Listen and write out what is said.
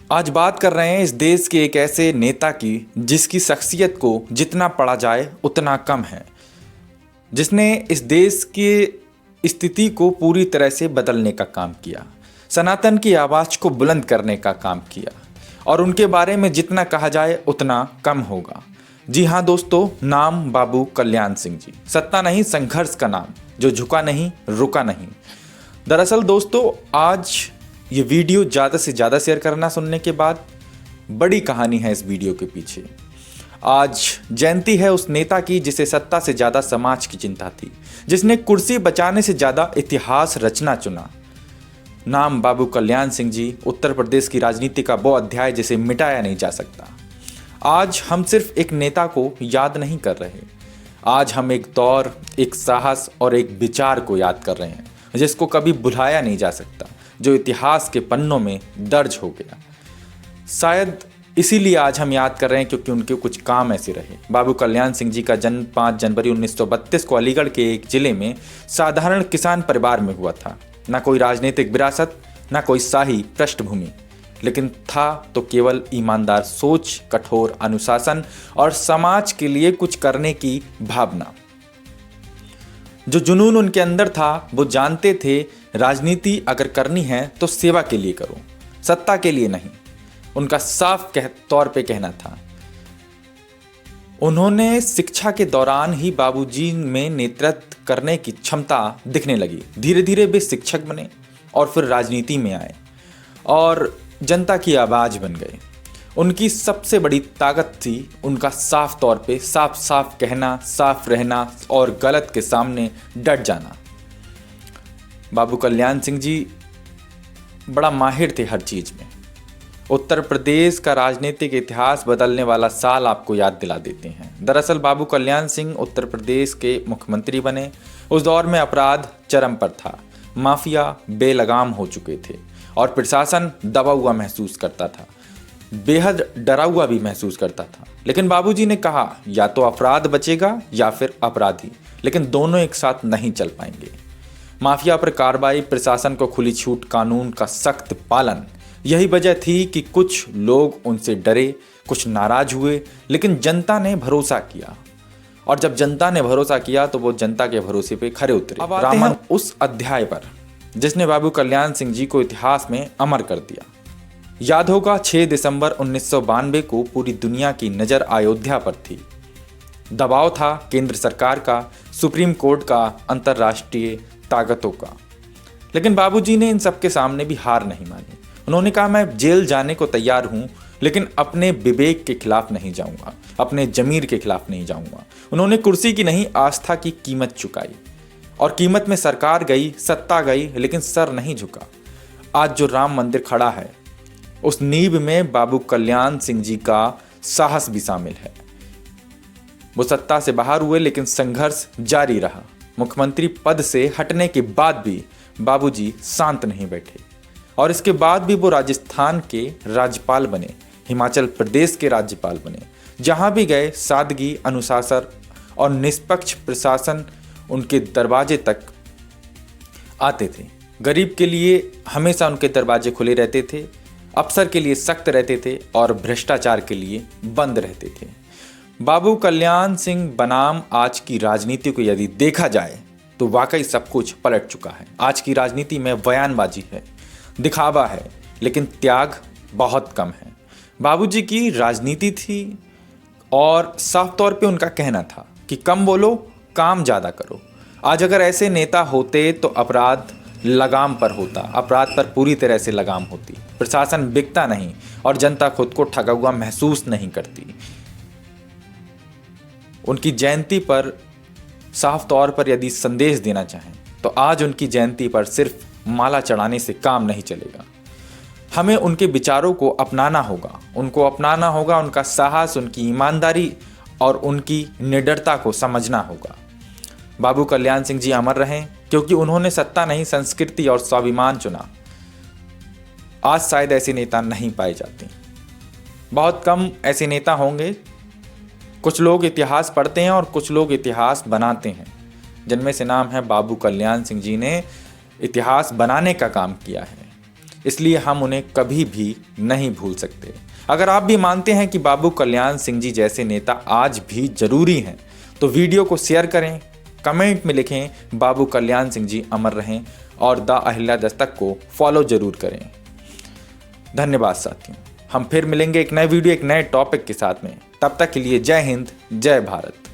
आज बात कर रहे हैं इस देश के एक ऐसे नेता की जिसकी शख्सियत को जितना पढ़ा जाए उतना कम है, जिसने इस देश की स्थिति को पूरी तरह से बदलने का काम किया, सनातन की आवाज़ को बुलंद करने का काम किया और उनके बारे में जितना कहा जाए उतना कम होगा। जी हाँ दोस्तों, नाम बाबू कल्याण सिंह जी। सत्ता नहीं, संघर्ष का नाम, जो झुका नहीं, रुका नहीं। दरअसल दोस्तों, आज ये वीडियो ज़्यादा से ज़्यादा शेयर करना सुनने के बाद बड़ी कहानी है इस वीडियो के पीछे। आज जयंती है उस नेता की जिसे सत्ता से ज़्यादा समाज की चिंता थी, जिसने कुर्सी बचाने से ज़्यादा इतिहास रचना चुना। नाम बाबू कल्याण सिंह जी। उत्तर प्रदेश की राजनीति का वो अध्याय जिसे मिटाया नहीं जा सकता। आज हम सिर्फ एक नेता को याद नहीं कर रहे, आज हम एक दौर, एक साहस और एक विचार को याद कर रहे हैं जिसको कभी भुलाया नहीं जा सकता, जो इतिहास के पन्नों में दर्ज हो गया। शायद इसीलिए आज हम याद कर रहे हैं क्योंकि उनके कुछ काम ऐसे रहे। बाबू कल्याण सिंह जी का जन्म 5 जनवरी 1932 को अलीगढ़ के एक जिले में साधारण किसान परिवार में हुआ था। ना कोई राजनीतिक विरासत, ना कोई शाही पृष्ठभूमि, लेकिन था तो केवल ईमानदार सोच, कठोर अनुशासन और समाज के लिए कुछ करने की भावना। जो जुनून उनके अंदर था, वो जानते थे राजनीति अगर करनी है तो सेवा के लिए करो, सत्ता के लिए नहीं। उनका साफ तौर पे कहना था। उन्होंने शिक्षा के दौरान ही बाबूजी में नेतृत्व करने की क्षमता दिखने लगी। धीरे धीरे वे शिक्षक बने और फिर राजनीति में आए और जनता की आवाज़ बन गए। उनकी सबसे बड़ी ताकत थी उनका साफ तौर पे साफ कहना, साफ रहना और गलत के सामने डट जाना। बाबू कल्याण सिंह जी बड़ा माहिर थे हर चीज़ में। उत्तर प्रदेश का राजनीतिक इतिहास बदलने वाला साल आपको याद दिला देते हैं। दरअसल बाबू कल्याण सिंह उत्तर प्रदेश के मुख्यमंत्री बने। उस दौर में अपराध चरम पर था, माफिया बेलगाम हो चुके थे और प्रशासन दबा हुआ महसूस करता था, बेहद डरा हुआ भी महसूस करता था। लेकिन बाबूजी ने कहा, या तो अपराध बचेगा या फिर अपराधी, लेकिन दोनों एक साथ नहीं चल पाएंगे। माफिया पर कार्रवाई, प्रशासन को खुली छूट, कानून का सख्त पालन, यही वजह थी कि कुछ लोग उनसे डरे, कुछ नाराज हुए, लेकिन जनता ने भरोसा किया और जब जनता ने भरोसा किया तो वो जनता के भरोसे पे खरे उतरे। अब आते हैं उस अध्याय पर जिसने बाबू कल्याण सिंह जी को इतिहास में अमर कर दिया। याद होगा 6 दिसंबर 1992 को पूरी दुनिया की नज़र अयोध्या पर थी। दबाव था केंद्र सरकार का, सुप्रीम कोर्ट का, अंतर्राष्ट्रीय ताकतों का। लेकिन बाबूजी ने इन सबके सामने भी हार नहीं मानी। उन्होंने कहा, मैं जेल जाने को तैयार हूं, लेकिन अपने विवेक के खिलाफ नहीं जाऊंगा, अपने जमीर के खिलाफ नहीं जाऊंगा। उन्होंने कुर्सी की नहीं, आस्था की कीमत चुकाई और कीमत में सरकार गई, सत्ता गई, लेकिन सर नहीं झुका। आज जो राम मंदिर खड़ा है उस नींव में बाबू कल्याण सिंह जी का साहस भी शामिल है। वो सत्ता से बाहर हुए लेकिन संघर्ष जारी रहा। मुख्यमंत्री पद से हटने के बाद भी बाबूजी शांत नहीं बैठे और इसके बाद भी वो राजस्थान के राज्यपाल बने, हिमाचल प्रदेश के राज्यपाल बने। जहां भी गए सादगी, अनुशासन और निष्पक्ष प्रशासन उनके दरवाजे तक आते थे। गरीब के लिए हमेशा उनके दरवाजे खुले रहते थे, अफसर के लिए सख्त रहते थे और भ्रष्टाचार के लिए बंद रहते थे। बाबू कल्याण सिंह बनाम आज की राजनीति को यदि देखा जाए तो वाकई सब कुछ पलट चुका है। आज की राजनीति में बयानबाजी है, दिखावा है, लेकिन त्याग बहुत कम है। बाबूजी की राजनीति थी और साफ तौर पे उनका कहना था कि कम बोलो, काम ज़्यादा करो। आज अगर ऐसे नेता होते तो अपराध लगाम पर होता, अपराध पर पूरी तरह से लगाम होती, प्रशासन बिकता नहीं और जनता खुद को ठगा हुआ महसूस नहीं करती। उनकी जयंती पर साफ तौर पर यदि संदेश देना चाहें तो आज उनकी जयंती पर सिर्फ माला चढ़ाने से काम नहीं चलेगा। हमें उनके विचारों को अपनाना होगा, उनको अपनाना होगा, उनका साहस, उनकी ईमानदारी और उनकी निडरता को समझना होगा। बाबू कल्याण सिंह जी अमर रहें क्योंकि उन्होंने सत्ता नहीं, संस्कृति और स्वाभिमान चुना। आज शायद ऐसे नेता नहीं पाए जाते, बहुत कम ऐसे नेता होंगे। कुछ लोग इतिहास पढ़ते हैं और कुछ लोग इतिहास बनाते हैं, जिनमें से नाम है बाबू कल्याण सिंह जी ने इतिहास बनाने का काम किया है। इसलिए हम उन्हें कभी भी नहीं भूल सकते। अगर आप भी मानते हैं कि बाबू कल्याण सिंह जी जैसे नेता आज भी जरूरी हैं, तो वीडियो को शेयर करें, कमेंट में लिखें बाबू कल्याण सिंह जी अमर रहें और द अहिल्या दस्तक को फॉलो जरूर करें। धन्यवाद साथियों, हम फिर मिलेंगे एक नए वीडियो एक नए टॉपिक के साथ में। तब तक के लिए जय हिंद, जय भारत।